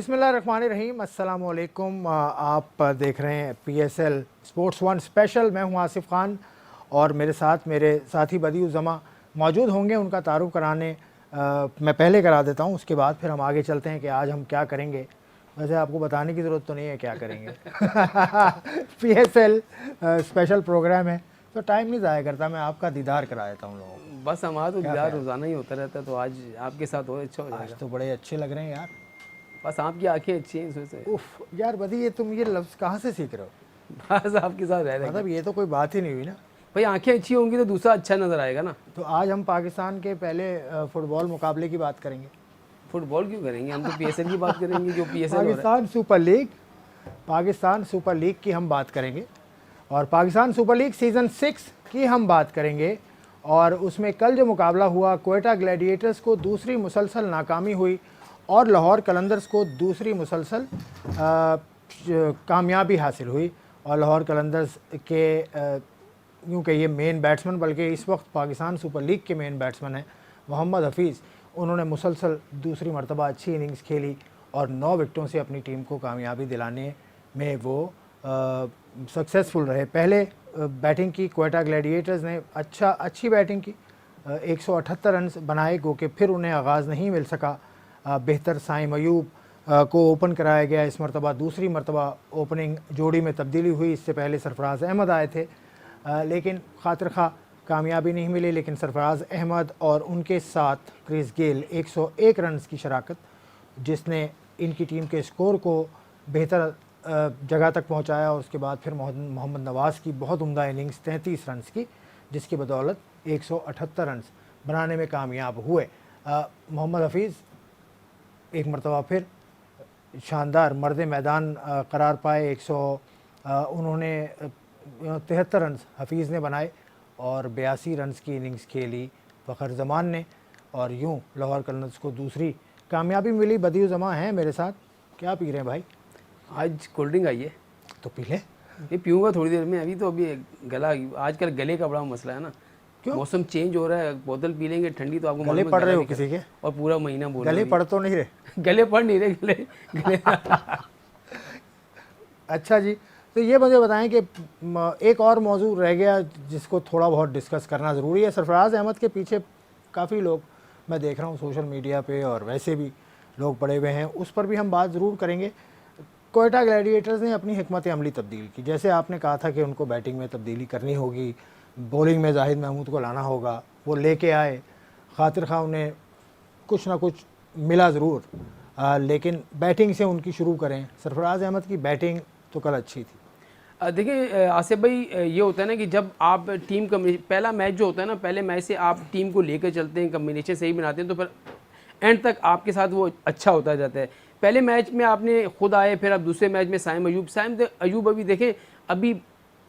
बिस्मिल्लाहिर्रहमानिर्रहीम, अस्सलाम वालेकुम। आप देख रहे हैं PSL स्पोर्ट्स वन स्पेशल। मैं हूं आसिफ खान और मेरे साथ मेरे साथी बदिउज़्ज़मा मौजूद होंगे। उनका तारुफ कराने मैं पहले करा देता हूं, उसके बाद फिर हम आगे चलते हैं कि आज हम क्या करेंगे। वैसे आपको बताने की ज़रूरत तो नहीं है क्या करेंगे। PSL स्पेशल प्रोग्राम है तो टाइम नहीं ज़ाया करता, मैं आपका दीदार करा देता हूँ लोगों को। बस हमारा तो दीदार रोज़ाना ही होता रहता है, तो आज आपके साथ हो अच्छा हो आज जाएगा। तो बड़े अच्छे लग रहे हैं यार। बस आपकी आंखें अच्छी हैं इस वजह से। उफ यार बदी, ये तुम ये लफ्ज़ कहाँ से सीख रहे हो? बस आपके साथ रह रहे मतलब ये तो कोई बात ही नहीं हुई ना। भाई, आंखें अच्छी होंगी तो दूसरा अच्छा नज़र आएगा ना। तो आज हम पाकिस्तान के पहले फुटबॉल मुकाबले की बात करेंगे। फुटबॉल क्यों करेंगे, हम तो PSL की बात करेंगे जो PSL हो रहा है। पाकिस्तान सुपर लीग की हम बात करेंगे और पाकिस्तान सुपर लीग सीज़न 6 की हम बात करेंगे। और उसमें कल जो मुकाबला हुआ, क्वेटा ग्लैडिएटर्स को दूसरी मुसलसल नाकामी हुई और लाहौर कलंदर्स को दूसरी मुसलसल कामयाबी हासिल हुई। और लाहौर कलंदर्स के यूँ कहिए मेन बैट्समैन, बल्कि इस वक्त पाकिस्तान सुपर लीग के मेन बैट्समैन हैं मोहम्मद हफीज़। उन्होंने मुसलसल दूसरी मरतबा अच्छी इनिंग्स खेली और 9 विकेटों से अपनी टीम को कामयाबी दिलाने में वो सक्सेसफुल रहे। पहले बैटिंग की क्वेटा ग्लैडिएटर्स ने अच्छी बैटिंग की, 178 रन बनाए, गो कि फिर उन्हें आगाज़ नहीं मिल सका। बेहतर साइम अयूब को ओपन कराया गया इस मरतबा। दूसरी मरतबा ओपनिंग जोड़ी में तब्दीली हुई, इससे पहले सरफराज अहमद आए थे, लेकिन खातिर खा कामयाबी नहीं मिली। लेकिन सरफराज अहमद और उनके साथ क्रिस गेल 101 रन की शराकत, जिसने इनकी टीम के स्कोर को बेहतर जगह तक पहुंचाया। और उसके बाद फिर मोहम्मद नवाज़ की बहुत उम्दा इनिंग्स 33 रन की, जिसकी बदौलत 178 रन बनाने में कामयाब हुए। मोहम्मद हफीज़ एक मरतबा फिर शानदार मर्द मैदान करार पाए। उन्होंने 73 रन हफीज़ ने बनाए और 82 रन की इनिंग्स खेली फ़खर जमान ने। और यूँ लाहौर कलंदर्स को दूसरी कामयाबी मिली। बदिउज़्ज़मा हैं मेरे साथ। क्या पी रहे हैं भाई? आज कोल्ड ड्रिंक आई है, तो पी ले। ये पीऊँगा थोड़ी देर में। अभी गला, आजकल गले का बड़ा मसला है ना। क्यों? मौसम चेंज हो रहा है, बोतल पी लेंगे ठंडी तो आपको गले पड़ रहे हो किसी के? और पूरा महीना बोल गले पड़ तो नहीं रहे? गले पड़ नहीं रहे, गले अच्छा जी, तो ये मुझे बताएं कि एक और मौजू रह गया जिसको थोड़ा बहुत डिस्कस करना ज़रूरी है। सरफराज अहमद के पीछे काफ़ी लोग मैं देख रहा हूँ सोशल मीडिया पे और वैसे भी लोग पड़े हुए हैं, उस पर भी हम बात ज़रूर करेंगे। क्वेटा ग्लैडिएटर्स ने अपनी हिकमत अमली तब्दील की। जैसे आपने कहा था कि उनको बैटिंग में तब्दीली करनी होगी, बॉलिंग में जाहिद महमूद को लाना होगा, वो लेके आए। खातिर खा उन्हें कुछ ना कुछ मिला ज़रूर, लेकिन बैटिंग से उनकी शुरू करें। सरफराज अहमद की बैटिंग तो कल अच्छी थी। देखिए आसिफ भाई, ये होता है ना कि जब आप टीम पहला मैच जो होता है ना, पहले मैच से आप टीम को लेकर चलते हैं, कम्बिनेशन सही बनाते हैं, तो फिर एंड तक आपके साथ वो अच्छा होता जाता है। पहले मैच में आपने खुद आए, फिर आप दूसरे मैच में साइम अयूब अभी देखें, अभी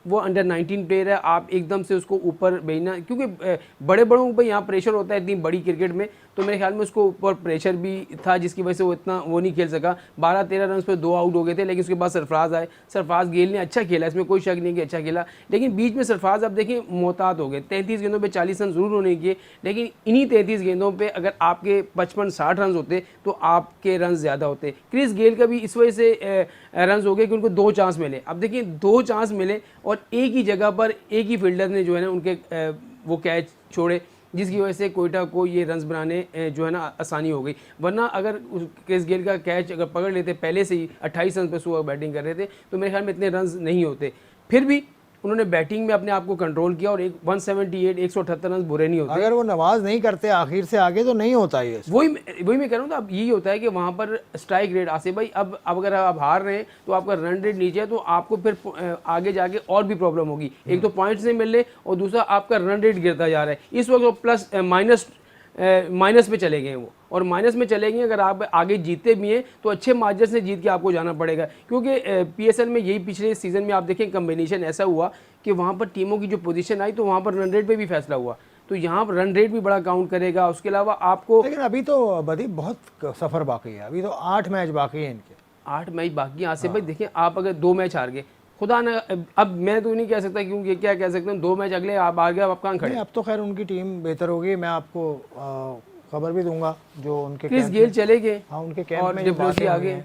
वो अंडर 19 प्लेयर है। आप एकदम से उसको ऊपर भेजना, क्योंकि बड़े बड़ों पर यहाँ प्रेशर होता है इतनी बड़ी क्रिकेट में, तो मेरे ख्याल में उसको ऊपर प्रेशर भी था, जिसकी वजह से वो इतना वो नहीं खेल सका। 12-13 रन पर 2 आउट हो गए थे। लेकिन उसके बाद सरफराज आए, सरफराज गेल ने अच्छा खेला, इसमें कोई शक नहीं कि अच्छा खेला। लेकिन बीच में सरफराज आप देखें मोहतात हो गए। 33 गेंदों पर 40 रन ज़रूर होने किए, लेकिन इन्हीं 33 गेंदों पर अगर आपके 55-60 रन होते तो आपके रन ज़्यादा होते। क्रिस गेल का भी इस वजह से रन हो गए कि उनको 2 चांस मिले। अब देखिए 2 चांस मिले और एक ही जगह पर एक ही फील्डर ने जो है ना उनके वो कैच छोड़े, जिसकी वजह से कोयटा को ये रन्स बनाने जो है ना आसानी हो गई। वरना अगर क्रिस गेल का कैच अगर पकड़ लेते पहले से ही, 28 रन पर सुबह बैटिंग कर रहे थे, तो मेरे ख्याल में इतने रन्स नहीं होते। फिर भी उन्होंने बैटिंग में अपने आप को कंट्रोल किया और 178 रन बुरे नहीं होते। अगर वो नवाज नहीं करते आखिर से आगे तो नहीं होता ये। वही मैं कह रहा हूँ। तो अब यही होता है कि वहाँ पर स्ट्राइक रेट, आसिफ भाई, अब अगर आप हार रहे हैं तो आपका रन रेट नीचे है, तो आपको फिर आगे जाके और भी प्रॉब्लम होगी। एक तो पॉइंट्स नहीं मिल रहे और दूसरा आपका रन रेट गिरता जा रहा है। इस वक्त वो प्लस माइनस पे चले गए वो, और माइनस में चले गए। अगर आप आगे जीते भी हैं तो अच्छे मार्जिन से जीत के आपको जाना पड़ेगा, क्योंकि PSL में यही पिछले सीज़न में आप देखें कम्बिनेशन ऐसा हुआ कि वहाँ पर टीमों की जो पोजीशन आई तो वहाँ पर रन रेट पे भी फैसला हुआ। तो यहाँ पर रन रेट भी बड़ा काउंट करेगा। उसके अलावा आपको, लेकिन अभी तो बदी बहुत सफ़र बाकी है, अभी तो 8 मैच बाकी हैं इनके। 8 मैच बाकी यहाँ से। भाई देखिए, आप अगर 2 मैच हार गए, खुदा ना, अब मैं तो नहीं कह सकता, क्योंकि क्या कह सकता हूँ, 2 मैच अगले आप हार गए, आप कहाँ खड़े। अब तो खैर उनकी टीम बेहतर होगी। मैं आपको खबर भी दूंगा जो उनके क्रिस गेल चले गए हाँ, उनके कैंप और में डिप्लोसी आ गए।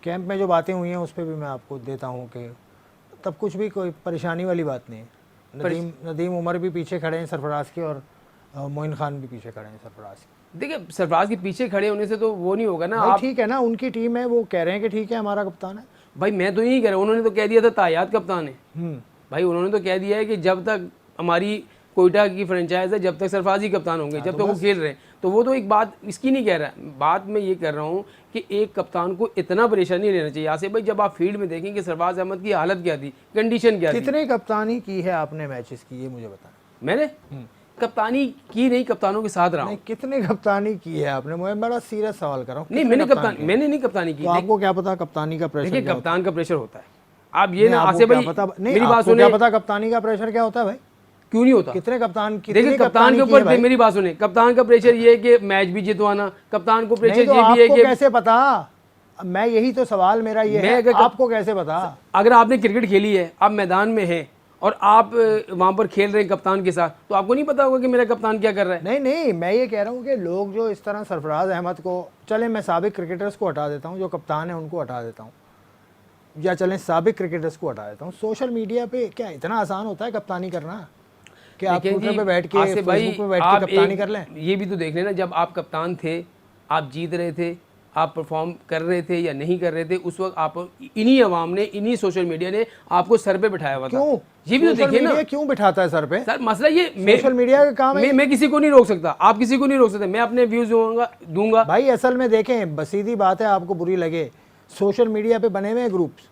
कैंप में जो बातें हुई हैं उस पर भी मैं आपको देता हूँ कि तब कुछ भी कोई परेशानी वाली बात नहीं है। नदीम उमर भी पीछे खड़े हैं सरफराज के, और मोइन खान भी पीछे खड़े हैं सरफराज के। देखिए सरफराज के पीछे खड़े होने से तो वो नहीं होगा ना। आप ठीक है ना, उनकी टीम है, वो कह रहे हैं कि ठीक है हमारा कप्तान है। भाई मैं तो यही कह रहा हूँ, उन्होंने तो कह दिया था तायात कप्तान है। भाई उन्होंने तो कह दिया है कि जब तक हमारी कोयटा की फ्रेंचाइज है जब तक सरफराज ही कप्तान होंगे, जब तक वो खेल रहे हैं। तो वो तो एक बात इसकी नहीं कह रहा है, बात मैं ये कर रहा हूँ कि एक कप्तान को इतना प्रेशर नहीं लेना चाहिए। आसिफ भाई जब आप फील्ड में देखें कि सरफराज अहमद की हालत क्या थी, कंडीशन क्या थी। कितने कप्तानी की है आपने मैचेस की, ये मुझे बताएं। मैंने कप्तानी की नहीं, कप्तानों के साथ रहा हूँ। कितने कप्तानी की है आपने, मैं बड़ा सीरियस सवाल कर रहा हूँ। नहीं मैंने नहीं कप्तानी की। तो आपको क्या पता कप्तानी का प्रेशर? देखिए कप्तान का प्रेशर होता है, आप ये ना आसिफ भाई मेरी बात सुनिए, क्या पता कप्तानी का प्रेशर क्या होता है भाई? क्यों नहीं होता? कितने कप्तान की? देखिए कप्तान के ऊपर मेरी बात सुने, कप्तान का प्रेशर ये है कि मैच भी जितवाना, कप्तान को प्रेशर तो ये भी है कि कैसे पता? मैं यही तो सवाल मेरा ये है, आपको कैसे पता? अगर आपने क्रिकेट खेली है, आप मैदान में हैं और आप वहां पर खेल रहे हैं कप्तान के साथ, तो आपको नहीं पता होगा कि मेरा कप्तान क्या कर रहा है। नहीं मैं ये कह रहा हूँ कि लोग जो इस तरह सरफराज अहमद को, चले मैं साबिक क्रिकेटर्स को हटा देता हूँ, जो कप्तान है उनको हटा देता हूँ, या चलें साबिक क्रिकेटर्स को हटा देता हूँ, सोशल मीडिया पे क्या इतना आसान होता है कप्तानी करना कि आप ट्विटर पे बैठ के, फेसबुक पे बैठ के कप्तानी कर लें? ये भी तो देख लेना, जब आप कप्तान थे, आप जीत रहे थे, आप परफॉर्म कर रहे थे या नहीं कर रहे थे, उस वक्त आप इन्हीं अवाम ने, इन्हीं सोशल मीडिया ने आपको सर पे बिठाया हुआ था। क्यों? ये भी तो देखिए ना, क्यों बिठाता है सर पे? सर मसला ये सोशल मीडिया का काम है। मैं किसी को नहीं रोक सकता, आप किसी को नहीं रोक सकते, मैं अपने व्यूज दूंगा। भाई असल में देखें, बसीदी बात है, आपको बुरी लगे, सोशल मीडिया पे बने हुए ग्रुप्स,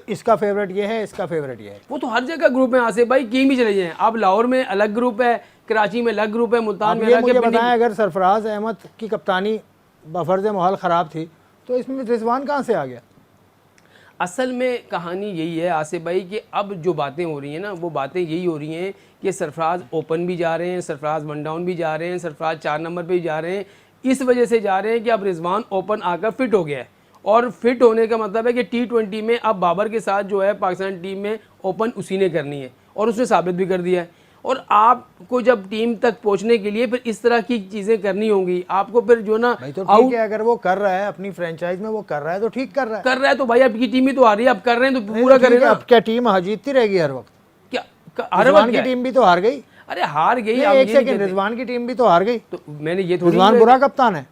इसका फेवरेट ये है, इसका फेवरेट ये है। वो तो हर जगह ग्रुप है आसिफ भाई, कहीं भी चले जाएं आप। लाहौर में अलग ग्रुप है, कराची में अलग ग्रुप है, मुल्तान में अलग। मुझे बताएं, अगर सरफराज अहमद की कप्तानी बफर्ज माहौल ख़राब थी तो इसमें रिजवान कहाँ से आ गया? असल में कहानी यही है आसिफ भाई कि अब जो बातें हो रही हैं ना, वो बातें यही हो रही हैं कि सरफराज ओपन भी जा रहे हैं, सरफराज वन डाउन भी जा रहे हैं, सरफराज 4 नंबर पे भी जा रहे हैं। इस वजह से जा रहे हैं कि अब रिजवान ओपन आकर फिट हो गया है, और फिट होने का मतलब है कि T20 में अब बाबर के साथ जो है पाकिस्तान टीम में ओपन उसी ने करनी है, और उसने साबित भी कर दिया है। और आपको जब टीम तक पहुंचने के लिए फिर इस तरह की चीजें करनी होंगी, आपको फिर जो ना भाई तो ठीक है, अगर वो कर रहा है अपनी फ्रेंचाइज में, वो कर रहा है तो ठीक कर रहा है तो भाई आपकी टीम ही तो आ रही है, आप कर रहे हैं तो पूरा करें ना। अब क्या टीम जीतती रहेगी हर वक्त? क्या हर वक्त की टीम भी तो हार गई। अरे हार गई, एक सेकंड, रिजवान की टीम भी तो हार गई। तो मैंने ये थोड़ी, रिजवान बुरा कप्तान है?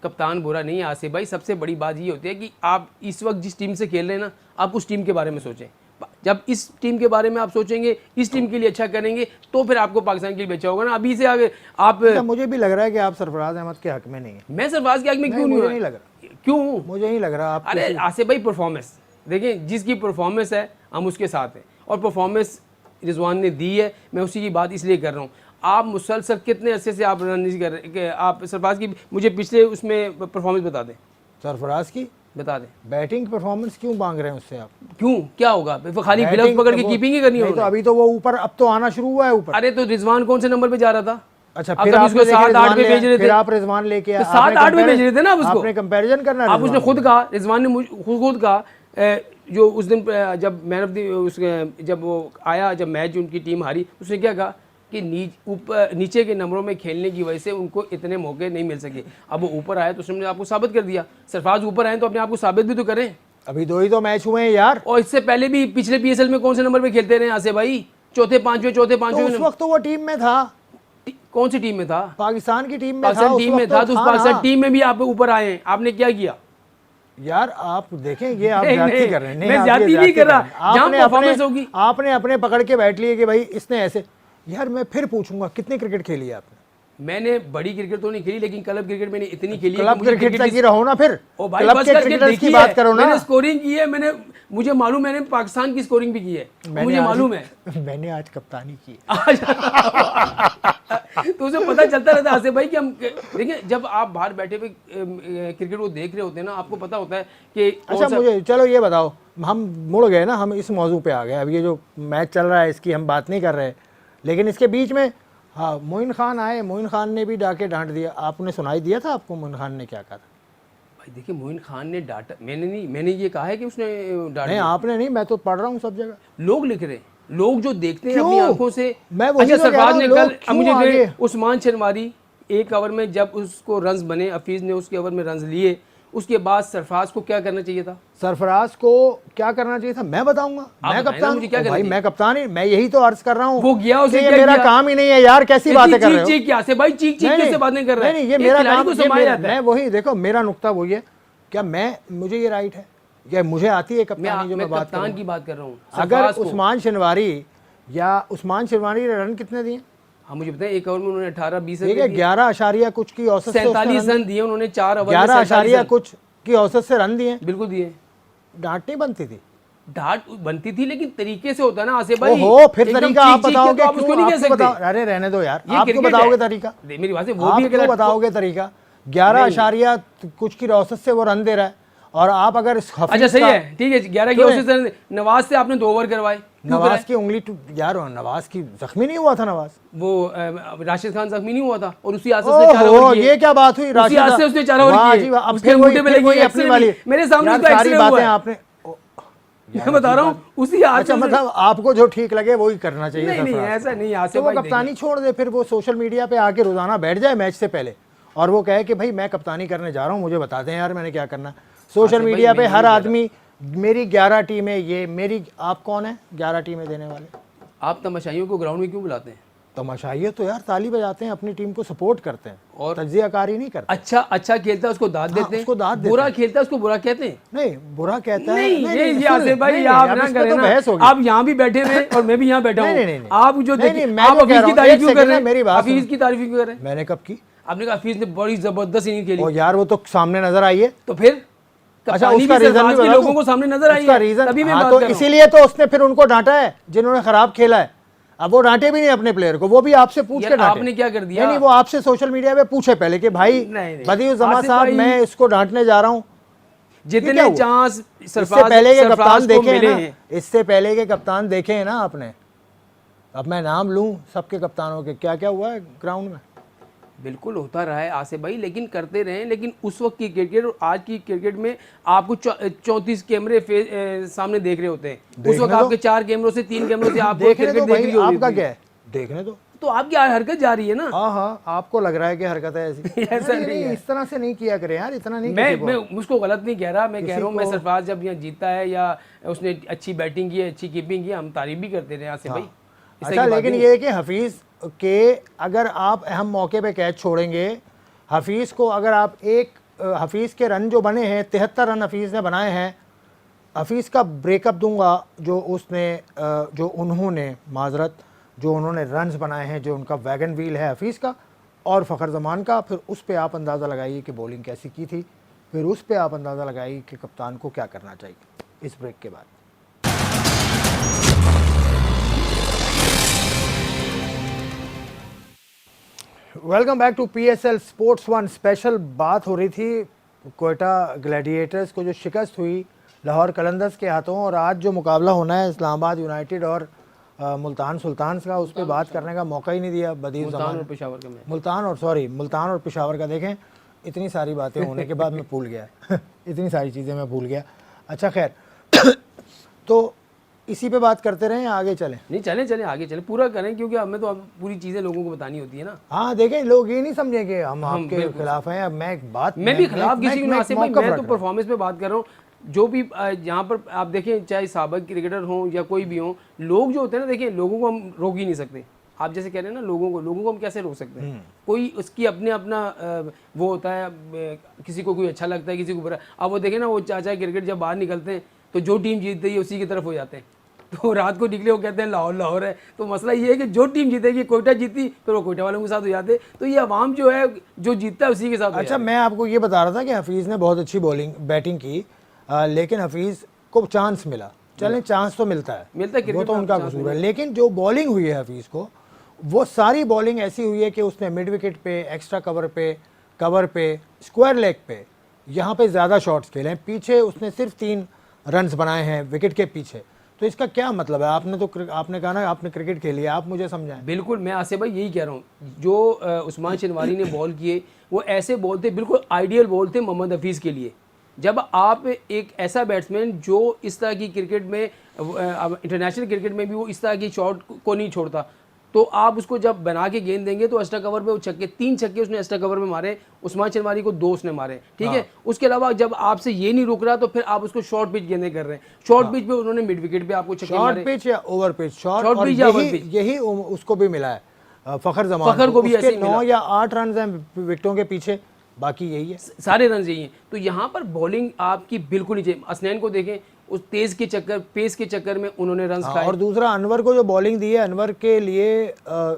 कप्तान बुरा नहीं है आसिफ भाई, सबसे बड़ी बात ये होती है कि आप इस वक्त जिस टीम से खेल रहे हैं ना, आप उस टीम के बारे में सोचें। जब इस टीम के बारे में आप सोचेंगे, इस टीम के लिए अच्छा करेंगे, तो फिर आपको पाकिस्तान के लिए अच्छा होगा ना। अभी से आगे आप, मुझे भी लग रहा है कि आप सरफराज अहमद के हक में नहीं है। मैं सरफराज के हक में क्यों नहीं लग रहा? क्यों मुझे नहीं लग रहा आप? अरे आसिफ भाई परफॉर्मेंस देखें, जिसकी परफॉर्मेंस है हम उसके साथ हैं, और परफॉर्मेंस रिजवान ने दी है, मैं उसी की बात इसलिए कर रहा हूँ। आप मुसलसल कितने अरसे से आप रन नहीं कर रहे? आप सरफराज की मुझे पिछले उसमें परफॉर्मेंस बता दें, सरफराज की बता दें। बैटिंग परफॉर्मेंस क्यों मांग रहे हैं उससे आप? क्यों, क्या होगा? खाली ग्लव्स पकड़ के कीपिंग ही करनी है? तो अभी तो वो ऊपर, अब तो आना शुरू हुआ है ऊपर। अरे तो रिजवान कौन से नंबर पे जा रहा था? अच्छा, फिर आप उसको 7-8 पे भेज रहे थे, फिर आप रिजवान लेके 7-8 पे भेज रहे थे ना। उसको आपने कंपैरिजन करना, आप उसने खुद कहा, रिजवान ने खुद कहा, जो उस दिन जब मैन ऑफ द, जब वो आया, जब मैच उनकी टीम हारी, उसने क्या कहा कि नीचे के नंबरों में खेलने की वजह से उनको इतने मौके नहीं मिल सके। अब वो ऊपर आया तो उसने आपको साबित कर दिया। सरफराज ऊपर आए तो अपने आप को साबित भी तो करें। अभी 2 ही तो मैच हुए हैं यार, और इससे पहले भी पिछले PSL में कौन से नंबर पे खेलते रहे आसिफ भाई? चौथे पांचवें तो उस वक्त तो वो टीम में था। कौन सी टीम में था? पाकिस्तान की टीम में पाकिस्तान टीम में था, तो उस पाकिस्तान टीम में भी आप ऊपर आए, आपने क्या किया? यार आप देखें, ये आप ज्यादती कर रहे हैं। मैं ज्यादती नहीं कर रहा, आपने अपने पकड़ के बैठ लिए कि भाई इसने ऐसे। यार मैं फिर पूछूंगा, कितने क्रिकेट खेली है आपने? मैंने बड़ी क्रिकेट तो नहीं खेली, लेकिन क्लब क्रिकेट मैंने इतनी खेली है। क्लब क्रिकेट तक ही रहो ना फिर, क्लब के क्रिकेटर्स की बात करो ना। मैंने स्कोरिंग की है, मुझे मालूम, मैंने पाकिस्तान की स्कोरिंग भी की है, मुझे मालूम है। मैंने आज कप्तानी की तो उसे पता चलता रहता है आसिफ भाई कि हम देखिए, जब आप बाहर बैठे हुए क्रिकेट को देख रहे होते हैं ना, आपको पता होता है कि अच्छा मुझे चलो ये बताओ, हम मुड़ गए ना, हम इस मौजू पे आ गए। अब ये जो मैच चल रहा है इसकी हम बात नहीं कर रहे, लेकिन इसके बीच में हाँ मोइन खान आए, मोइन खान ने भी डांट दिया। आपने सुनाई दिया था आपको मोइन खान ने क्या कहा था? भाई देखिए, मोइन खान ने डांटा, मैंने ये कहा है कि उसने डांटा नहीं, आपने नहीं, मैं तो पढ़ रहा हूँ सब जगह, लोग लिख रहे हैं, लोग जो देखते हैं अपनी आंखों से। मैं वही अच्छा, सरफराज ने कल मुझे उस्मान शनवारी एक ओवर में जब उसको रन्स बने, हफीज ने उसके ओवर में रन्स लिए, उसके बाद सरफराज को क्या करना चाहिए था? सरफराज को क्या करना चाहिए था मैं बताऊंगा। मैं कप्तान मुझे क्या हूं। करना भाई चाहिए? मैं कप्तान ही, मैं यही तो अर्ज कर रहा हूँ। वो गया, उसे कि ये क्या मेरा किया? काम ही नहीं है यार, कैसी बातें कर रहे हो? चीख क्या से भाई, चीख नहीं, कैसे बातें कर रहा है? नहीं, ये एक मेरा खिलाड़ी काम, को ये संभाला मेरा- जाता है। मैं वही देखो, मेरा नुक्ता वही है, क्या मैं, मुझे ये राइट है या मुझे आती है कप्तानी जो मैं मैं बात कप्तान करूं? की बात कर रहा हूँ। अगर सरफराज को, उस्मान शनवारी ने रन कितने दिए? हाँ मुझे बताएं, एक ओवर में उन्होंने 18-20 ठीक रन है, दिए, 11 आशारिया कुछ की औसत से उसने 47 रन रन दिए उन्होंने 4 ओवर में, 11 47 आशारिया रन। कुछ की औसत से रन दिए। बिल्कुल दिए। डांट नहीं बनती थी? डांट बनती थी लेकिन तरीके से होता है ना आसिफ भाई। ओहो, फिर एकदम तरीका आप चीख के बताओगे तो आप उसको नहीं कह सकते। अरे रहने दो यार, ये आप क्यों क्रिकेट बताओगे है। तरीका? मेरी बात है, वो आप भी क्यों बताओगे तरीका? 11 आशारिया कुछ की औसत से वो रन दे रहा है, और आप अगर इस अच्छा हफीज सही का- है, ठीक है, 11 की क्यों औसत से नवाज से आपने 2 ओवर करवाए, क्यों नवाज कराए? की उंगली यार, नवाज की जख्मी नहीं हुआ था नवाज? वो राशिद खान जख्मी नहीं हुआ था और उसी आसत से 4 ओहो, ओवर किए। ये क्या बात हुई? उसी राशिद हाथ से उसने 4 ओवर वाह किए। जी वाह, अब उसके फिर वही अंगूठे पे फिर लगी वही अपनी एक्सरे वाली, भी। मेरे सामने यार उसका सारी एक्सरे हुआ बातें है। आपने मैं बता रहा हूँ उसी हाथ अच्छा, से मतलब आपको जो ठीक लगे वही करना चाहिए नहीं नहीं सरफराज ऐसा नहीं को। आसिफ तो वो भाई, कप्तानी छोड़ दे, फिर वो सोशल मीडिया पे आके रोजाना बैठ जाए मैच से पहले और वो कहे कि भाई मैं कप्तानी करने जा रहा हूँ, मुझे बता दें यार मैंने क्या करना। सोशल भाई, मीडिया पे मैं हर यही आदमी मेरी 11 टीमें, ये मेरी, आप कौन है 11 टीमें देने वाले? आप तमाशाइयों को ग्राउंड में क्यों बुलाते हैं? तमाशाइये तो यार ताली बजाते हैं, अपनी टीम को सपोर्ट करते हैं और तज्जियाकारी नहीं करते। अच्छा खेलता है उसको दाद देते हैं, उसको दाद देते बुरा हैं। खेलता है उसको बुरा कहते हैं। नहीं, बुरा कहता है नहीं ये सुन आसिफ ले, भाई नहीं, आप अब ना इस पे करें तो ना, बहस होगी। आप यहाँ भी बैठे हुए और मैं भी यहाँ बैठा नहीं, हूँ। नहीं, नहीं, आप जो नहीं, देखिए, नहीं, मैं आप जो कह हफीज रहा की हूँ, तारीफ एक क्यों कर सेकंड रहे है, मेरी हैं? बात हफीज सुनो। की तारीफ क्यों कर रहे हैं? मैंने कब की? आपने कहा हफीज ने बड़ी जबरदस्त इनिंग खेली, और यार वो तो सामने नजर आई है। तो फिर अच्छा, कप्तानी उसका भी रीजन सरफराज भी के बता लोगों दूं? को सामने नजर आई उसका है, रीजन, तभी मैं हाँ, बात तो कर रहा हूँ। इसीलिए तो उसने फिर उनको डांटा है जिन्होंने खराब खेला है। अब वो डांटे भी नहीं अपने प्लेयर को, वो भी आपसे पूछ यार, के डांटे। आपने क्या कर दिया? नहीं, वो आपसे सोशल मीडिया पे पूछे पहले कि भाई नहीं। बदियुज्जमा आसिफ साहब भाई, मैं इसको डांटने जा रहा हूँ। ये क्या जितने हुआ? चांस इससे पहले के कप्तान सरफराज को देखे हैं मिले ना, हैं, इससे पहले के कप्तान देखे हैं ना आपने। अब मैं नाम लूं सबके कप्तानों के, क्या क्या हुआ है ग्राउंड में? बिल्कुल होता रहा है आसिफ भाई, लेकिन करते रहे। लेकिन उस वक्त की क्रिकेट और आज की क्रिकेट में आपको 34 कैमरे सामने देख रहे होते हैं। उस देखने वक्त दो। आपके 4 कैमरों से 3 कैमरों से आपको देखने क्रिकेट दो देख भाई, रही होती आपका थी। क्या है, देखने दो। तो आपकी हरकत जा रही है ना। हाँ, आपको लग रहा है कि हरकत है ऐसी। ऐसा नहीं, नहीं है। इस तरह से नहीं किया करे यार, इतना नहीं। मैं उसको गलत नहीं कह रहा, मैं कह रहा हूँ मैं को- सरफराज जब यहाँ जीतता है या उसने अच्छी बैटिंग की है, अच्छी कीपिंग की है, हम तारीफ भी करते रहे आसिफ भाई। इस तरह अच्छा, की बात लेकिन नहीं। ये है कि हफीज के अगर आप अहम मौके पे कैच छोड़ेंगे, हफीज को अगर आप हफीज के रन जो बने हैं 73 रन हफीज ने बनाए हैं। हफीज का ब्रेकअप दूंगा जो उन्होंने माजरत जो उन्होंने रन्स बनाए हैं, जो उनका वैगन व्हील है हफीज़ का और फ़खर ज़मान का, फिर उस पे आप अंदाज़ा लगाइए कि बॉलिंग कैसी की थी, फिर उस पे आप अंदाज़ा लगाइए कि कप्तान को क्या करना चाहिए इस ब्रेक के बाद। Welcome back to PSL sports 1 special. बात हो रही थी कोयटा ग्लैडिएटर्स को जो शिकस्त हुई लाहौर कलंदर्स के हाथों, और आज जो मुकाबला होना है इस्लामाबाद यूनाइटेड और मुल्तान सुल्तान्स का, उस पर बात करने का मौका ही नहीं दिया बदियुज़्ज़मान। मुल्तान और पेशावर का देखें, इतनी सारी बातें होने के बाद मैं भूल गया इतनी सारी चीज़ें मैं भूल गया। अच्छा खैर तो इसी पे बात करते रहें या आगे चलें? नहीं, चलें आगे चलें, पूरा करें, क्योंकि हमें तो अब पूरी चीज़ें लोगों को बतानी होती है ना। हाँ देखें, लोग ये नहीं समझें कि हम आपके खिलाफ हैं। अब मैं एक बात, मैं भी खिलाफ किसी को आसिफ भाई, मैं तो रख रहा परफॉर्मेंस पे बात कर रहा हूँ। जो भी यहाँ पर आप देखें, चाहे साबिक क्रिकेटर हों या कोई भी हो, लोग जो होते हैं ना, देखिए लोगों को हम रोक ही नहीं सकते। आप जैसे कह रहे हैं ना, लोगों को हम कैसे रोक सकते हैं? कोई उसकी अपना वो होता है, किसी को कोई अच्छा लगता है, किसी को बुरा। अब वो देखें ना, वो चाचा क्रिकेट जब बाहर निकलते हैं तो जो टीम जीतती है उसी की तरफ हो जाते हैं। तो रात को निकले वो कहते हैं लाहौर है। तो मसला ये है कि जो टीम जीतेगी, कोयटा जीती फिर वो कोयटा वालों के साथ हो जाते। तो ये अवाम जो है, जो जीतता है उसी के साथ। अच्छा, मैं आपको ये बता रहा था कि हफीज़ ने बहुत अच्छी बैटिंग की, लेकिन हफीज़ को चांस मिला। चलें, चांस तो मिलता है, वो तो उनका कसूर है। लेकिन जो बॉलिंग हुई है हफीज़ को, वो सारी बॉलिंग ऐसी हुई है कि उसने मिड विकेट पे, एक्स्ट्रा कवर पे, स्क्वायर लेग पे, यहाँ पे ज़्यादा शॉट्स खेले हैं। पीछे उसने सिर्फ 3 रन्स बनाए हैं विकेट के पीछे। तो इसका क्या मतलब है? आपने कहा ना आपने क्रिकेट खेली है, आप मुझे समझाएं। बिल्कुल, मैं आसिफ भाई यही कह रहा हूँ, जो उस्मान शनवारी ने बॉल किए वो ऐसे बॉल थे, बिल्कुल आइडियल बॉल थे मोहम्मद हफीज़ के लिए। जब आप एक ऐसा बैट्समैन जो इस तरह की क्रिकेट में, इंटरनेशनल क्रिकेट में भी वो इस तरह की शॉट को नहीं छोड़ता, तो आप उसको जब बना के गेंद देंगे तो एक्स्ट्रा कवर पे वो छक्के, 3 छक्के उसने एक्स्ट्रा कवर में मारे, उस्मान चनवारी को 2 उसने मारे, ठीक है। उसके अलावा जब आपसे ये नहीं रुक रहा तो फिर आप उसको शॉर्ट पिच गेंदें कर रहे हैं, शॉर्ट पिच पे उन्होंने मिड विकेट पे आपको छक्के मारे। शॉर्ट पिच या ओवर पिच, शॉर्ट Short और pitch या over यही pitch। यही उसको भी मिला है फखर जमान फखर को भी उसके ऐसे ही 9 या 8 रन हैं विकेटों के पीछे, बाकी यही है। सारे रन यही हैं। तो यहाँ पर बॉलिंग आपकी बिल्कुल नहीं चाहिए। असनैन को देखें, उस तेज के चक्कर, पेस के चक्कर में उन्होंने रन खाए। और दूसरा अनवर को जो बॉलिंग दी है, अनवर के लिए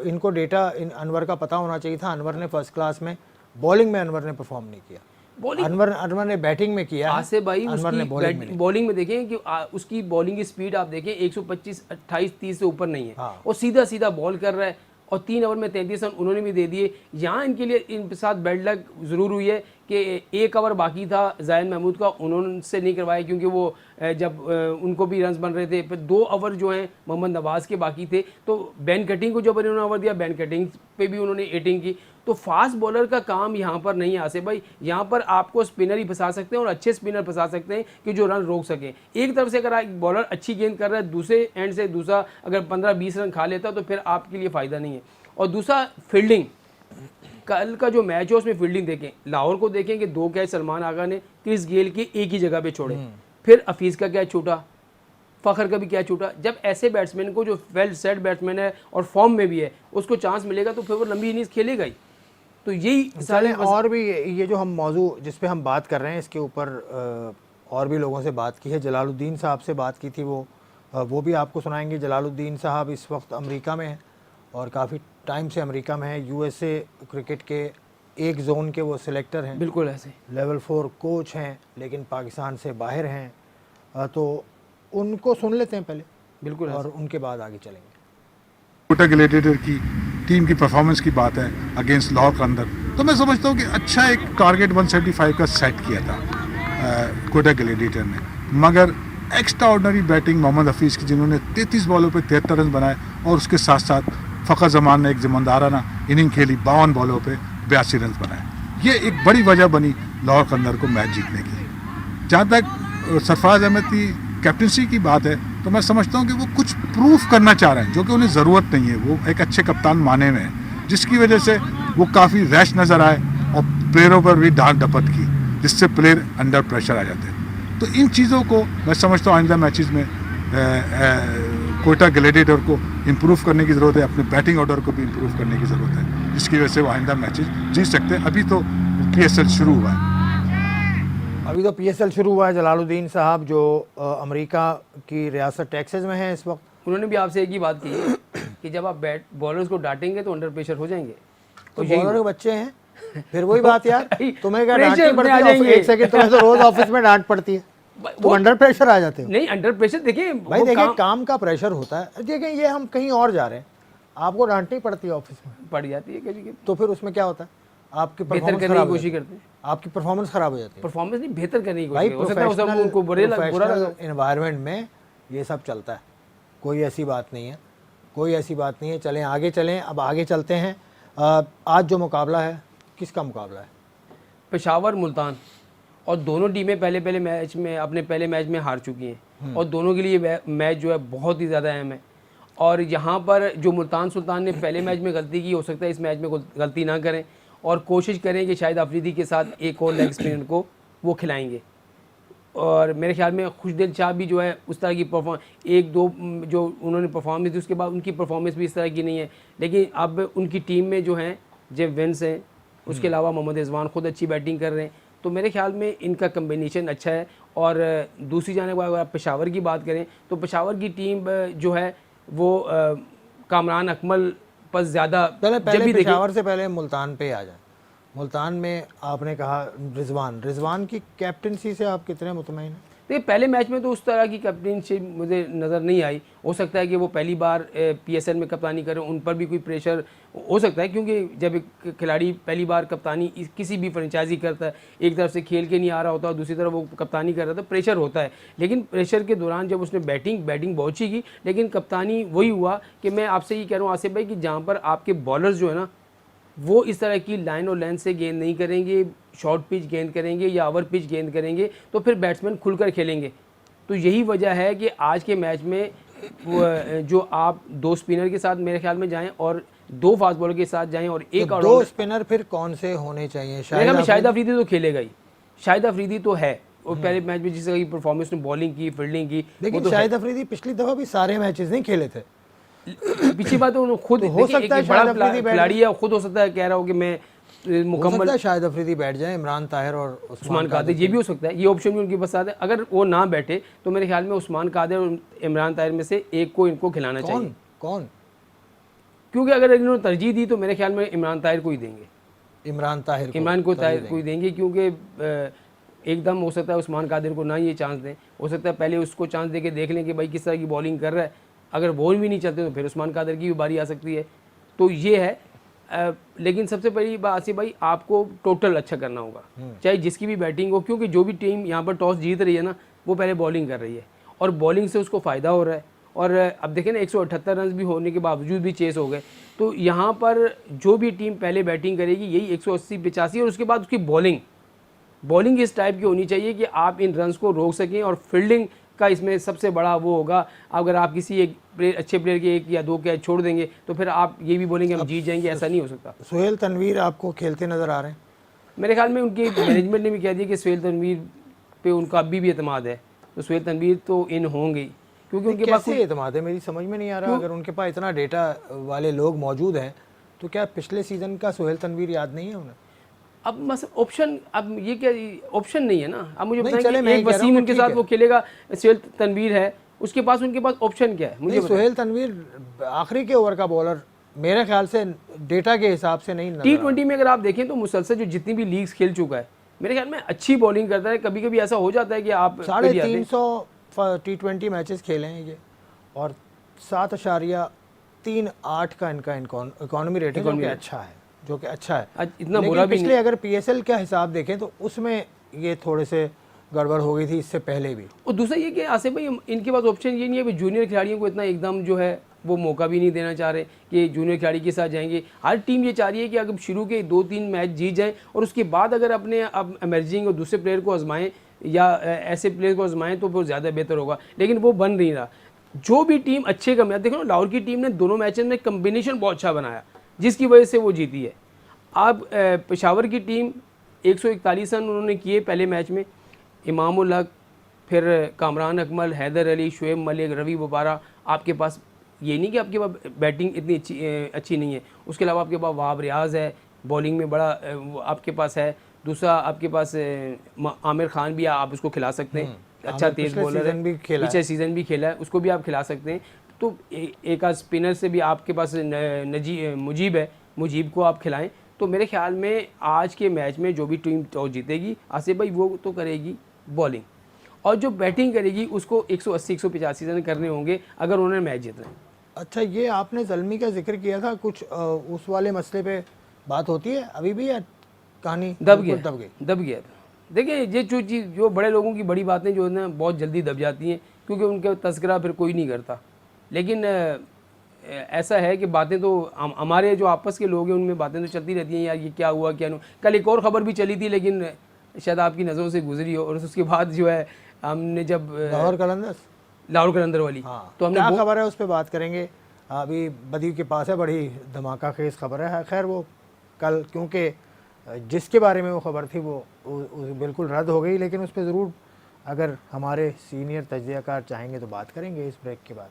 इनको डेटा अनवर का पता होना चाहिए था। अनवर ने फर्स्ट क्लास में बॉलिंग में अनवर ने परफॉर्म नहीं किया। अनवर ने बैटिंग में किया। आसिफ भाई अनवर ने उसकी बॉलिंग में देखें कि उसकी बॉलिंग की स्पीड आप देखें 125, 28, 30 से ऊपर नहीं है। और सीधा सीधा बॉल कर रहा है और 3 ओवर में 33 रन उन्होंने भी दे दिए। यहाँ इनके लिए इनके साथ बैड लक ज़रूर हुई है कि 1 ओवर बाकी था ज़ाहिद महमूद का, उन्होंने नहीं करवाया क्योंकि वो जब उनको भी रन्स बन रहे थे। फिर 2 ओवर जो हैं मोहम्मद नवाज़ के बाकी थे, तो बैन कटिंग को जब उन्होंने ओवर दिया, बैन कटिंग पे भी उन्होंने 18 की। तो फास्ट बॉलर का काम यहाँ पर नहीं आ भाई। यहाँ पर आपको स्पिनर ही फंसा सकते हैं और अच्छे स्पिनर फंसा सकते हैं कि जो रन रोक सकें। एक तरफ से अगर एक बॉलर अच्छी गेंद कर रहा है, दूसरे एंड से दूसरा अगर 15-20 रन खा लेता तो फिर आपके लिए फ़ायदा नहीं है। और दूसरा फील्डिंग, कल का जो मैच है उसमें फील्डिंग देखें, लाहौर को देखें कि 2 कैच सलमान आगा ने क्रिस गेल के एक ही जगह पे छोड़े, फिर हफीज़ का कैच छूटा, फ़खर का भी कैच छूटा। जब ऐसे बैट्समैन को जो वेल सेट बैट्समैन है और फॉर्म में भी है उसको चांस मिलेगा तो फिर वो लंबी इनिंग्स खेलेगा ही। तो यही सारे और भी ये जो हम मौजू जिस पे हम बात कर रहे हैं इसके ऊपर और भी लोगों से बात की है। जलालुद्दीन साहब से बात की थी, वो भी आपको सुनाएंगे। जलालुद्दीन साहब इस वक्त अमेरिका में हैं और काफ़ी टाइम से अमेरिका में है। यूएसए क्रिकेट के एक जोन के वो सिलेक्टर हैं, बिल्कुल ऐसे लेवल 4 कोच हैं, लेकिन पाकिस्तान से बाहर हैं। तो उनको सुन लेते हैं पहले, बिल्कुल, और उनके बाद आगे चलेंगे। कोटा ग्लैडिएटर की टीम की परफॉर्मेंस की बात है अगेंस्ट लाहौर के अंदर, तो मैं समझता हूँ कि अच्छा एक टारगेट 175 का सेट किया था कोटा ग्लैडिएटर ने, मगर extraordinary batting Mohammad Hafeez की, जिन्होंने 33 बॉलों पे 73 रन बनाए, और उसके साथ साथ फ़खर जमान ने एक ज़िम्मेदाराना इनिंग खेली, 52 बॉलों पे 82 रन बनाए। ये एक बड़ी वजह बनी लाहौर के अंदर को मैच जीतने की। जहाँ तक सरफराज अहमद की कैप्टनसी की बात है, तो मैं समझता हूँ कि वो कुछ प्रूफ करना चाह रहे हैं जो कि उन्हें ज़रूरत नहीं है। वो एक अच्छे कप्तान माने में हैं, जिसकी वजह से वो काफ़ी रैश नज़र आए और प्लेयरों पर भी डांट डपट की, जिससे प्लेयर अंडर प्रेशर आ जाते हैं। तो इन चीज़ों को मैं समझता हूँ आइंदा मैचेस में कोटा ग्लैडिएटर को इम्प्रूव करने की ज़रूरत है, अपने बैटिंग ऑर्डर को भी इम्प्रूव करने की ज़रूरत है, जिसकी वजह से वो आइंदा मैचेस जीत सकते हैं। अभी तो PSL शुरू हुआ है। अभी तो PSL शुरू हुआ है। जलालुद्दीन साहब जो अमेरिका की रियासत टेक्सास में हैं इस वक्त, उन्होंने भी आपसे एक ही बात की है कि जब आप बॉलर्स को डांटेंगे तो अंडर प्रेशर हो जाएंगे। तो बॉलर के बच्चे हैं, फिर वही बात यार, तुम्हें क्या डांटनी प्रेशर में आ पड़ती है? जाएंगे। एक सेकंड, तुम्हें तो रोज ऑफिस में डांट पड़ती है, तुम अंडर प्रेशर आ जाते हो। नहीं, अंडर प्रेशर देखिए भाई देखिए, काम का प्रेशर होता है। देखिए ये हम कहीं और जा रहे हैं, आपको डांटनी पड़ती है ऑफिस में, पड़ जाती है कभी, तो फिर उसमें क्या होता है? आपकी बेहतर परफॉर्मेंस करने खराब की हो कोशिश जाती करते हैं। है, आपकी परफॉर्मेंस खराब हो जाती है। परफॉर्मेंस नहीं, बेहतर करने की भाई कोशिश, हो सकता है उस समय उनको बुरा लगा। एनवायरनमेंट में ये सब चलता है, कोई ऐसी बात नहीं है, कोई ऐसी बात नहीं है। चलें आगे चलें, अब आगे चलते हैं। आज जो मुकाबला है, किसका मुकाबला है? पेशावर मुल्तान, और दोनों टीमें पहले मैच में अपने पहले मैच में हार चुकी हैं और दोनों के लिए मैच जो है बहुत ही ज़्यादा अहम है। और यहाँ पर जो मुल्तान सुल्तान ने पहले मैच में गलती की, हो सकता है इस मैच में गलती ना करें और कोशिश करें कि शायद अफरीदी के साथ एक और लेग स्पिनर को वो खिलाएंगे। और मेरे ख्याल में खुशदिल शाह भी जो है उस तरह की एक दो जो उन्होंने परफॉर्मेंस दी उसके बाद उनकी परफॉर्मेंस भी इस तरह की नहीं है। लेकिन अब उनकी टीम में जो हैं जेब विंस हैं, उसके अलावा मोहम्मद रिजवान खुद अच्छी बैटिंग कर रहे हैं, तो मेरे ख्याल में इनका कम्बिनेशन अच्छा है। और दूसरी जाने अगर आप पेशावर की बात करें तो पेशावर की टीम जो है वो कामरान अकमल पर ज़्यादा पहले पेशावर से पहले मुल्तान पे आ जाए। मुल्तान में आपने कहा रिजवान की कैप्टनसी से आप कितने मुतमईन हैं? देखिए पहले मैच में तो उस तरह की कैप्टनशिप मुझे नज़र नहीं आई। हो सकता है कि वो पहली बार PSL में कप्तानी करें, उन पर भी कोई प्रेशर हो सकता है, क्योंकि जब एक खिलाड़ी पहली बार कप्तानी किसी भी फ्रेंचाइजी करता है, एक तरफ से खेल के नहीं आ रहा होता और दूसरी तरफ वो कप्तानी कर रहा था, प्रेशर होता है। लेकिन प्रेशर के दौरान जब उसने बैटिंग बहुत अच्छी की, लेकिन कप्तानी वही हुआ कि मैं आपसे ये कह रहा हूँ आसिफ भाई कि जहाँ पर आपके बॉलर्स जो है ना वो इस तरह की लाइन और लेंथ से गेंद नहीं करेंगे, शॉर्ट पिच गेंद करेंगे या ओवर पिच गेंद करेंगे, तो फिर बैट्समैन खुलकर खेलेंगे। तो यही वजह है कि आज के मैच में जो आप 2 स्पिनर के साथ मेरे ख्याल में जाएं और 2 फास्ट बॉलर के साथ जाएं और एक तो और 2 स्पिनर फिर कौन से होने चाहिए? मेरे ख्याल में शाहिद अफरीदी तो खेलेगा ही, शाहिद अफरीदी तो है, और पहले मैच में जिस तरह की परफॉर्मेंस ने बॉलिंग की, फील्डिंग की, लेकिन शाहिद अफरीदी पिछली दफा भी सारे मैचेस नहीं खेले थे। पिछली बात तो खुद तो हो सकता है एक बड़ा शाहिद अफरीदी बैठ खिलाड़ी है, खुद हो सकता है कह रहा हो कि मैं हो मुकम्मल सकता है शाहिद अफरीदी बैठ जाए, इमरान ताहिर और उस्मान कादिर, ये भी हो सकता है, ये ऑप्शन भी उनके पास आता है। अगर वो ना बैठे तो मेरे ख्याल में उस्मान कादिर और इमरान ताहिर में से एक को इनको खिलाना चाहिए। कौन? क्योंकि अगर इन्होंने तरजीह दी तो मेरे ख्याल में इमरान ताहिर को ही देंगे, इमरान ताहिर को ही देंगे, क्योंकि एकदम हो सकता है उस्मान कादिर को ना ये चांस दें, हो सकता है पहले उसको चांस दे के देख लें कि भाई किस तरह की बॉलिंग कर रहा है, अगर बॉल भी नहीं चलते तो फिर उस्मान कादिर की भी बारी आ सकती है। तो ये है, लेकिन सबसे बड़ी बात आसिफ भाई, आपको टोटल अच्छा करना होगा, चाहे जिसकी भी बैटिंग हो, क्योंकि जो भी टीम यहाँ पर टॉस जीत रही है ना, वो पहले बॉलिंग कर रही है और बॉलिंग से उसको फ़ायदा हो रहा है। और अब देखें ना 178 रन भी होने के बावजूद भी चेस हो गए, तो यहाँ पर जो भी टीम पहले बैटिंग करेगी यही 180-85 और उसके बाद उसकी बॉलिंग इस टाइप की होनी चाहिए कि आप इन रन्स को रोक सकें। और फील्डिंग का इसमें सबसे बड़ा वो होगा, अगर आप किसी एक अच्छे प्लेयर के 1 या 2 कैच छोड़ देंगे तो फिर आप ये भी बोलेंगे हम जीत जाएंगे, ऐसा नहीं हो सकता। सुहेल तनवीर आपको खेलते नज़र आ रहे हैं? मेरे ख्याल में उनकी मैनेजमेंट ने भी कह दिया कि सुहेल तनवीर पे उनका अभी भी एतमाद है, तो सुहेल तनवीर तो इन होंगे, क्योंकि उनके पास कैसे एतमाद है, मेरी समझ में नहीं आ रहा। अगर उनके पास इतना डेटा वाले लोग मौजूद हैं तो क्या पिछले सीज़न का सुहेल तनवीर याद नहीं है उन्हें? अब बस ऑप्शन, अब ये क्या ऑप्शन नहीं है ना। अब मुझे नहीं, बताएं चले, कि मैं एक कह रहा वसीम हूँ, उनके ठीक साथ है। वो खेलेगा, सुहेल तनवीर है, उनके पास ऑप्शन क्या है मुझे नहीं, सुहेल तनवीर आखिरी के ओवर का बॉलर मेरे ख्याल से डेटा के हिसाब से नहीं नजर T20 में अगर आप देखें तो मुसलसल जो जितनी भी लीग्स खेल चुका है मेरे ख्याल में अच्छी बॉलिंग करता है। कभी कभी ऐसा हो जाता है कि आप 350 T20 मैचेस खेले हैं ये, और 7.38 का इनका इकोनॉमी रेटिंग जो कि अच्छा है, इतना बुरा भी पिछले अगर PSL का हिसाब देखें तो उसमें ये थोड़े से गड़बड़ हो गई थी इससे पहले भी। और दूसरा ये कि आसिफ भाई इनके पास ऑप्शन ये नहीं है कि जूनियर खिलाड़ियों को इतना एकदम जो है वो मौका भी नहीं देना चाह रहे कि जूनियर खिलाड़ी के साथ जाएंगे। हर टीम ये चाह रही है कि अगर शुरू के 2-3 मैच जीत जाएं और उसके बाद अगर अपने अब एमर्जिंग और दूसरे प्लेयर को आजमाएं या ऐसे प्लेयर को आजमाएं तो वो ज़्यादा बेहतर होगा, लेकिन वो बन नहीं रहा। जो भी टीम अच्छे कम, देखो ना लाहौर की टीम ने दोनों मैचेस में कम्बिनेशन बहुत अच्छा बनाया जिसकी वजह से वो जीती है। अब पेशावर की टीम 141 रन उन्होंने किए पहले मैच में, इमामुल हक, फिर कामरान अकमल, हैदर अली, शुएब मलिक, रवि बुबारा। आपके पास ये नहीं कि आपके पास बैटिंग इतनी अच्छी नहीं है, उसके अलावा आपके पास वहाब रियाज है, बॉलिंग में बड़ा आपके पास है। दूसरा आपके पास आमिर खान भी आप उसको खिला सकते हैं, अच्छा तेज़ बॉलर है, पिछले सीज़न भी खेला है, उसको भी आप खिला सकते हैं। तो एक आध स्पिनर से भी आपके पास मुजीब को आप खिलाएं। तो मेरे ख्याल में आज के मैच में जो भी टीम टॉस जीतेगी आसिफ भाई वो तो करेगी बॉलिंग, और जो बैटिंग करेगी उसको 180-185 रन करने होंगे अगर उन्होंने मैच जीतना है। अच्छा, ये आपने ज़ल्मी का जिक्र किया था, कुछ उस वाले मसले पे बात होती है अभी भी या कहानी दब गया? देखिए ये जो चीज़ जो बड़े लोगों की बड़ी बातें जो है ना बहुत जल्दी दब जाती हैं क्योंकि उनका तस्करा फिर कोई नहीं करता। लेकिन ऐसा है कि बातें तो हमारे जो आपस के लोग हैं उनमें बातें तो चलती रहती हैं, यार ये क्या हुआ क्या नहीं। कल एक और ख़बर भी चली थी लेकिन शायद आपकी नज़रों से गुजरी हो, और उसके बाद जो है हमने जब लाहौर कलंदर वाली, हाँ, तो हमने क्या खबर है उस पर बात करेंगे। अभी बदी के पास है, बड़ी धमाका खेज खबर है। खैर वो कल क्योंकि जिसके बारे में वो ख़बर थी वो बिल्कुल रद्द हो गई, लेकिन उस पर ज़रूर अगर हमारे सीनियर तजज़ियाकार चाहेंगे तो बात करेंगे इस ब्रेक के बाद।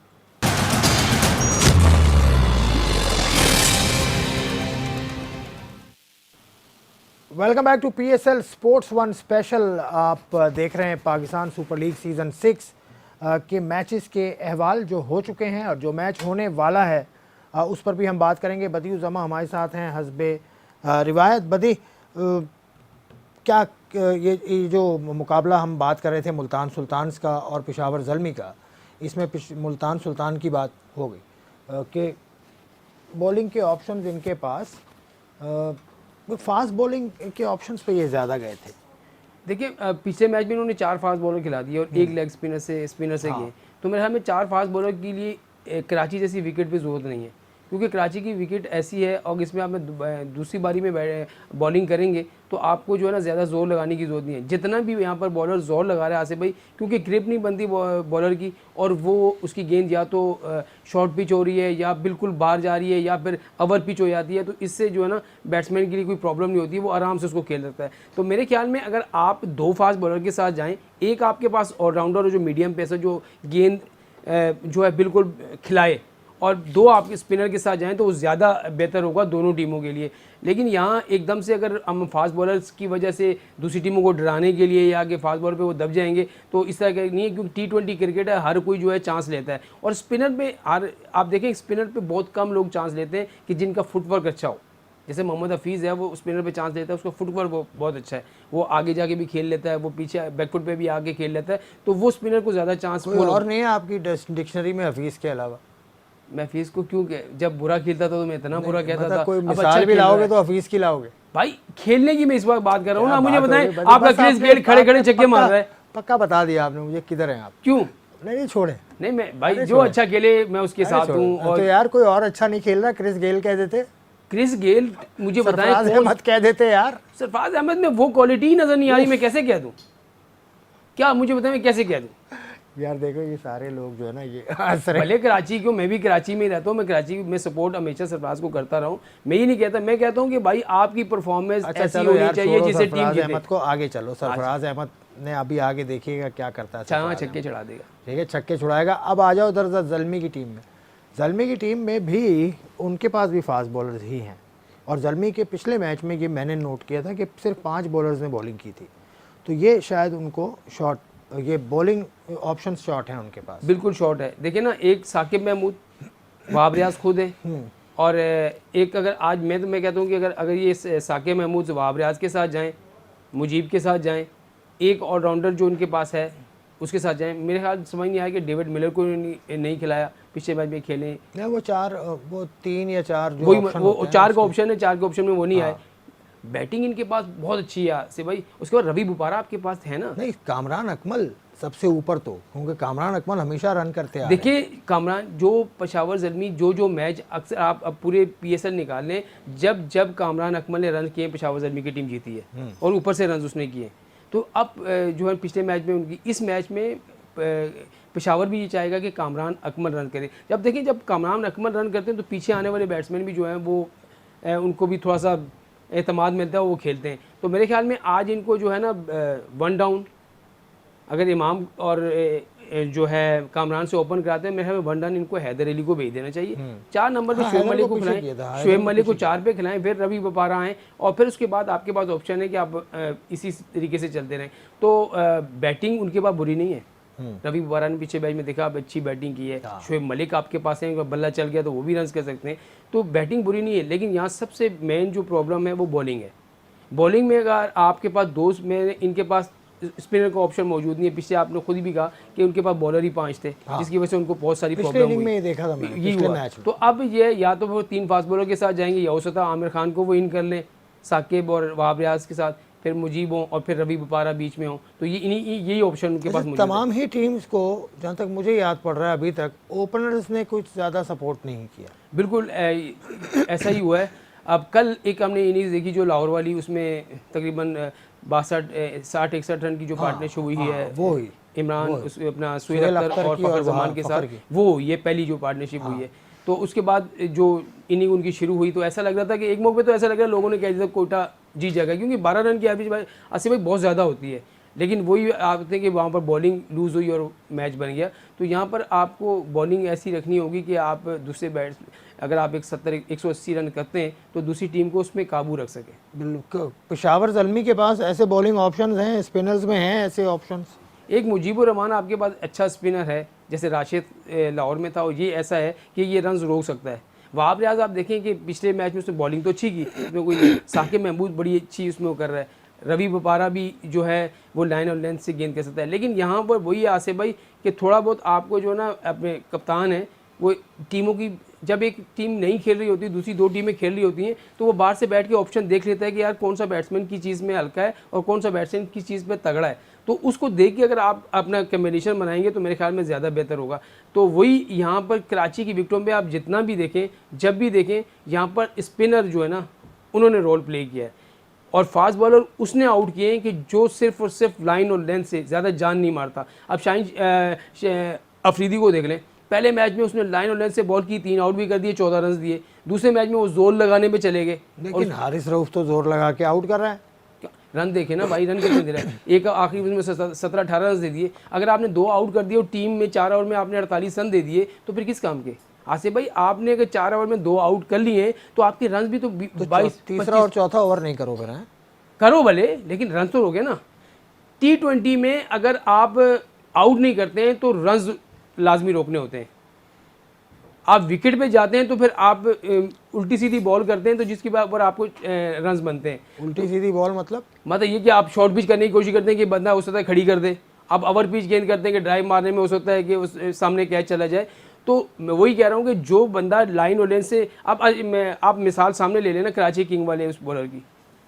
Welcome back to PSL sports 1 special. आप देख रहे हैं पाकिस्तान सुपर लीग सीज़न 6 के मैचेस के अहवाल जो हो चुके हैं और जो मैच होने वाला है उस पर भी हम बात करेंगे। बदी उज़्ज़मा हमारे साथ हैं हस्बे रिवायत। बदी, क्या ये जो मुकाबला हम बात कर रहे थे मुल्तान सुल्तान्स का और पेशावर ज़ल्मी का, इसमें मुल्तान सुल्तान की बात हो गई कि बॉलिंग के ऑप्शंस इनके पास फास्ट बॉलिंग के ऑप्शंस पे ये ज़्यादा गए थे। देखिए पिछले मैच में इन्होंने 4 फास्ट बॉलर खिला दिए और एक लेग स्पिनर से हाँ। गए, तो मेरे ख्याल में 4 फास्ट बॉलर के लिए कराची जैसी विकेट पे ज़रूरत नहीं है क्योंकि कराची की विकेट ऐसी है और इसमें आप दूसरी बारी में बॉलिंग करेंगे तो आपको जो है ना ज़्यादा जोर लगाने की ज़रूरत नहीं है। जितना भी यहाँ पर बॉलर जोर लगा रहा है आसिफ भाई, क्योंकि ग्रिप नहीं बनती बॉलर की और वो उसकी गेंद या तो शॉर्ट पिच हो रही है या बिल्कुल बाहर जा रही है या फिर ओवर पिच हो जाती है, तो इससे जो है ना बैट्समैन के लिए कोई प्रॉब्लम नहीं होती है, वो आराम से उसको खेल सकता है। तो मेरे ख्याल में अगर आप 2 फास्ट बॉलर के साथ जाएँ, एक आपके पास ऑलराउंडर जो मीडियम पेसर जो गेंद जो है बिल्कुल खिलाए, और 2 आपके स्पिनर के साथ जाएं तो वो ज़्यादा बेहतर होगा दोनों टीमों के लिए। लेकिन यहाँ एकदम से अगर हम फास्ट बॉलर्स की वजह से दूसरी टीमों को डराने के लिए या कि फास्ट बॉलर पे वो दब जाएंगे, तो इस तरह का नहीं है, क्योंकि T20 क्रिकेट है, हर कोई जो है चांस लेता है। और स्पिनर पे आप देखें स्पिनर पे बहुत कम लोग चांस लेते हैं कि जिनका फुटवर्क अच्छा हो। जैसे मोहम्मद हफीज़ है, वो स्पिनर पे चांस लेता है, उसका फुटवर्क बहुत अच्छा है, वो आगे जाके भी खेल लेता है, वो पीछे बैकफुट पे भी आगे खेल लेता है, तो वो स्पिनर को ज़्यादा चांस। और नहीं है आपकी डिक्शनरी में हफीज़ के अलावा? मैं हफीज़ को क्यों जब बुरा खेलता था तो मैं इतना बुरा कहता था। कोई मिसाल भी लाओगे तो हफीज़ की लाओगे भाई? खेलने की मैं इस वक्त बात कर रहा हूँ ना, मुझे बताएं आपका क्रिस गेल खड़े खड़े छक्के मार रहा है। पक्का बता दिया आपने मुझे, किधर हैं आप? क्यों नहीं छोड़े, नहीं मैं भाई जो अच्छा खेले मैं उसके साथ हूँ। और तो यार कोई और अच्छा नहीं खेल रहा, क्रिस गेल कह देते, क्रिस गेल मुझे बताएं, सरफराज अहमद कह देते यार। सरफराज अहमद में वो क्वालिटी ही नजर नहीं आ रही, मैं कैसे कह दूं? क्या मुझे बताएं मैं कैसे कह दूं? यार देखो ये सारे लोग जो है ना ये भले कराची क्यों, मैं भी कराची में ही रहता हूँ, मैं कराची में सपोर्ट हमेशा सरफराज को करता रहा हूँ। मैं ये नहीं कहता, मैं कहता हूँ कि भाई आपकी परफॉर्मेंस ऐसी होनी चाहिए जिससे टीम जीते। अहमद को आगे चलो, सरफराज अहमद ने अभी आगे देखिएगा क्या करता है। 4 छक्के चढ़ा देगा, ठीक है, छक्के छुड़ाएगा। अब आ जाओ दरअसल ज़ल्मी की टीम में। ज़ल्मी की टीम में भी उनके पास भी फास्ट बॉलर्स ही हैं, और ज़ल्मी के पिछले मैच में ये मैंने नोट किया था कि सिर्फ 5 बॉलर्स ने बॉलिंग की थी, तो ये शायद उनको शॉर्ट, ये बॉलिंग ऑप्शन शॉर्ट हैं उनके पास, बिल्कुल शॉर्ट है। देखिए ना, एक साकिब महमूद, वहाब रियाज खुद है, और एक अगर आज मैं कहता हूँ कि अगर ये साकिब महमूद वहाब रियाज के साथ जाएं, मुजीब के साथ जाएं, एक ऑलराउंडर जो उनके पास है उसके साथ जाएं, मेरे ख्याल समझ नहीं आया कि डेविड मिलर को नहीं खिलाया, पिछले मैच में खेले नहीं, वो 3 या 4 जो वो 4 का ऑप्शन है, 4 के ऑप्शन में वो नहीं आए। बैटिंग इनके पास बहुत अच्छी है से भाई। उसके बाद रवि बुपारा आपके पास है ना? नहीं, कामरान अकमल सबसे ऊपर, तो क्योंकि कामरान अकमल हमेशा रन करते हैं। देखिए कामरान, जो पेशावर ज़ल्मी जो मैच अक्सर आप अब पूरे PSL निकाल लें, जब कामरान अकमल ने रन किए पेशावर ज़ल्मी की टीम जीती है, और ऊपर से रन उसने किए। तो अब जो है पिछले मैच में उनकी, इस मैच में पेशावर भी ये चाहेगा कि कामरान अकमल रन करे। जब कामरान अकमल रन करते हैं तो पीछे आने वाले बैट्समैन भी जो हैं वो उनको भी थोड़ा सा एतमाद मिलता है, वो खेलते हैं। तो मेरे ख्याल में आज इनको जो है ना 1 डाउन अगर इमाम और जो है कामरान से ओपन कराते हैं, मेरे ख्याल में 1 डाउन इनको हैदर अली को भेज देना चाहिए। 4 नंबर पे शोएब मलिक को खिलाएं, शोएब मलिक को 4 पे खिलाएं, फिर रवि बुपारा आएँ, और फिर उसके बाद आपके पास ऑप्शन है कि आप इसी तरीके से चलते रहें। तो बैटिंग उनके पास बुरी नहीं है। रवि बुपारा ने पीछे मैच में देखा आप अच्छी बैटिंग की है, शोएब मलिक आपके पास है, बल्ला चल गया तो वो भी रन कर सकते हैं, तो बैटिंग बुरी नहीं है। लेकिन यहाँ सबसे मेन जो प्रॉब्लम है वो बॉलिंग है। बॉलिंग में अगर आपके पास दोस्त में इनके पास स्पिनर का ऑप्शन मौजूद नहीं है। पीछे आपने खुद भी कहा कि उनके पास बॉलर ही 5 थे, जिसकी वजह से उनको बहुत सारी प्रॉब्लम हुई। में देखा था मैंने पिछले मैच में। तो अब ये या तो वो 3 फास्ट बॉलर के साथ जाएंगे, या हो सकता है आमिर खान को वो इन कर लें साकिब और वहाब रियाज के साथ, फिर मुजीब हों और फिर रवि बुपारा बीच में हों, तो ये यही ऑप्शन उनके पास मौजूद है। तमाम ही टीम्स को जहाँ तक मुझे याद पड़ रहा है अभी तक ओपनर्स ने कुछ ज़्यादा सपोर्ट नहीं किया। बिल्कुल ऐसा ही हुआ है। अब कल एक हमने इनिंग्स देखी जो लाहौर वाली, उसमें तकरीबन 62-60-61 रन की जो पार्टनरशिप हुई है, वो ही इमरान अपना सुहेल अख्तर और फ़खर जमान के साथ, वो ये पहली जो पार्टनरशिप हुई है। तो उसके बाद जो इनिंग उनकी शुरू हुई तो ऐसा लग रहा था कि एक मौके पे तो ऐसा लग रहा है लोगों ने कह दिया कोटा जीत जाएगा, क्योंकि 12 रन की एवरेज भाई आसिफ भाई बहुत ज़्यादा होती है। लेकिन वही आप थे कि वहाँ पर बॉलिंग लूज़ हुई और मैच बन गया। तो यहाँ पर आपको बॉलिंग ऐसी रखनी होगी कि आप दूसरे अगर आप 170-180 रन करते हैं तो दूसरी टीम को उसमें काबू रख सकें। बिल्कुल, पेशावर ज़ल्मी के पास ऐसे बॉलिंग ऑप्शंस हैं, स्पिनर्स में हैं ऐसे ऑप्शंस। एक मुजीबुर रहमान आपके पास अच्छा स्पिनर है, जैसे राशिद लाहौर में था, और ये ऐसा है कि ये रन रोक सकता है। वहाब रियाज आप देखें कि पिछले मैच में उसने बॉलिंग तो अच्छी की, उसमें कोई साकिब महमूद बड़ी अच्छी उसमें वो कर रहा है, रवि बुपारा भी जो है वो लाइन और लेंथ से गेंद कर सकता है। लेकिन यहाँ पर वही आसिफ भाई कि थोड़ा बहुत आपको जो ना अपने कप्तान है वो टीमों की, जब एक टीम नहीं खेल रही होती दूसरी 2 टीमें खेल रही होती हैं, तो वो बाहर से बैठ के ऑप्शन देख लेता है कि यार कौन सा बैट्समैन की चीज़ में हल्का है और कौन सा बैट्समैन की चीज़ में तगड़ा है। तो उसको देख के अगर आप अपना कम्बिनेशन बनाएंगे तो मेरे ख्याल में ज़्यादा बेहतर होगा। तो वही यहाँ पर कराची की विकेटों पे आप जितना भी देखें, जब भी देखें, यहाँ पर स्पिनर जो है ना उन्होंने रोल प्ले किया है और फास्ट बॉलर उसने आउट किए हैं कि जो सिर्फ और सिर्फ लाइन और लेंथ से ज़्यादा जान नहीं मारता। अब शाहीन अफरीदी को देख लें, पहले मैच में उसने लाइन और लेंथ से बॉल की, 3 आउट भी कर दिए, 14 रन दिए। दूसरे मैच में वो जोर लगाने पे चले गए, लेकिन हारिस रऊफ तो जोर लगा के आउट कर रहा है। रन देखे ना भाई, रन कितने दे रहा है। एक आखिरी में 17-18 रन दे दिए। अगर आपने 2 आउट कर दिए और टीम में 4 ओवर में आपने 48 रन दे दिए तो फिर किस काम के। आसिफ भाई आपने अगर 4 ओवर में 2 आउट कर लिए तो आपके रन भी तो 22, तीसरा और चौथा ओवर नहीं करो फिर, हैं? करो भले, लेकिन रन तो हो गए ना। T20 में अगर आप आउट नहीं करते हैं तो रन लाजमी रोकने होते हैं। आप विकेट पे जाते हैं तो फिर आप उल्टी सीधी बॉल करते हैं तो जिसके ऊपर आपको रन्स बनते हैं। उल्टी सीधी बॉल मतलब ये कि आप शॉर्ट पिच करने की कोशिश करते हैं कि बंदा हो सकता है खड़ी कर दे। आप ओवर पिच गेंद करते हैं कि ड्राइव मारने में हो सकता है कि उस सामने कैच चला जाए। तो मैं वही कह रहा हूँ कि जो बंदा लाइन और लेंथ से आप मिसाल सामने ले लेना कराची किंग वाले उस बॉलर की,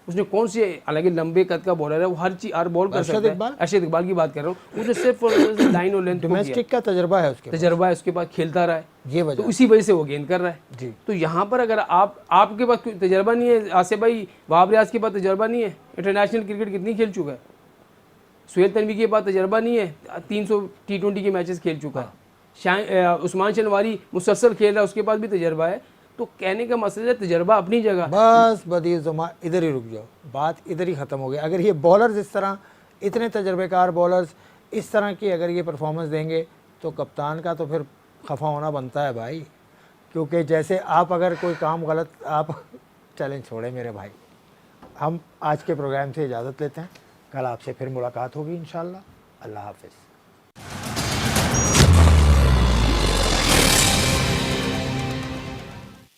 उसने कौन सी, हालांकि लंबे कद का बॉलर है, वो हर बॉल कर सकता है। अर्शद इकबाल की बात कर रहा हूँ, उसने सिर्फ लाइन और लेंथ, डोमेस्टिक का तजर्बा है, उसके पास खेलता रहा है, ये वजह, तो इसी वजह से वो गेंद कर रहा है जी। तो यहाँ पर अगर आपके पास तजर्बा नहीं है, आसिफ भाई वहाब रियाज के पास तजर्बा नहीं है, इंटरनेशनल क्रिकेट कितनी खेल चुका है। सुहेल तनवी के पास तजर्बा नहीं है, 300 T20 के मैचेस खेल चुका है। उस्मान शनवारी मुसलसल खेल रहा है, उसके पास भी तजर्बा है। तो कहने का मसला है तजर्बा अपनी जगह। बस बदी जुमा इधर ही रुक जाओ, बात इधर ही ख़त्म हो गई। अगर ये बॉलर्स इस तरह, इतने तजर्बेकार बॉलर्स इस तरह की अगर ये परफॉर्मेंस देंगे तो कप्तान का तो फिर खफा होना बनता है भाई, क्योंकि जैसे आप अगर कोई काम गलत आप चैलेंज छोड़े मेरे भाई। हम आज के प्रोग्राम से इजाज़त लेते हैं, कल आपसे फिर मुलाकात होगी इंशाल्लाह। अल्लाह हाफ़िज़।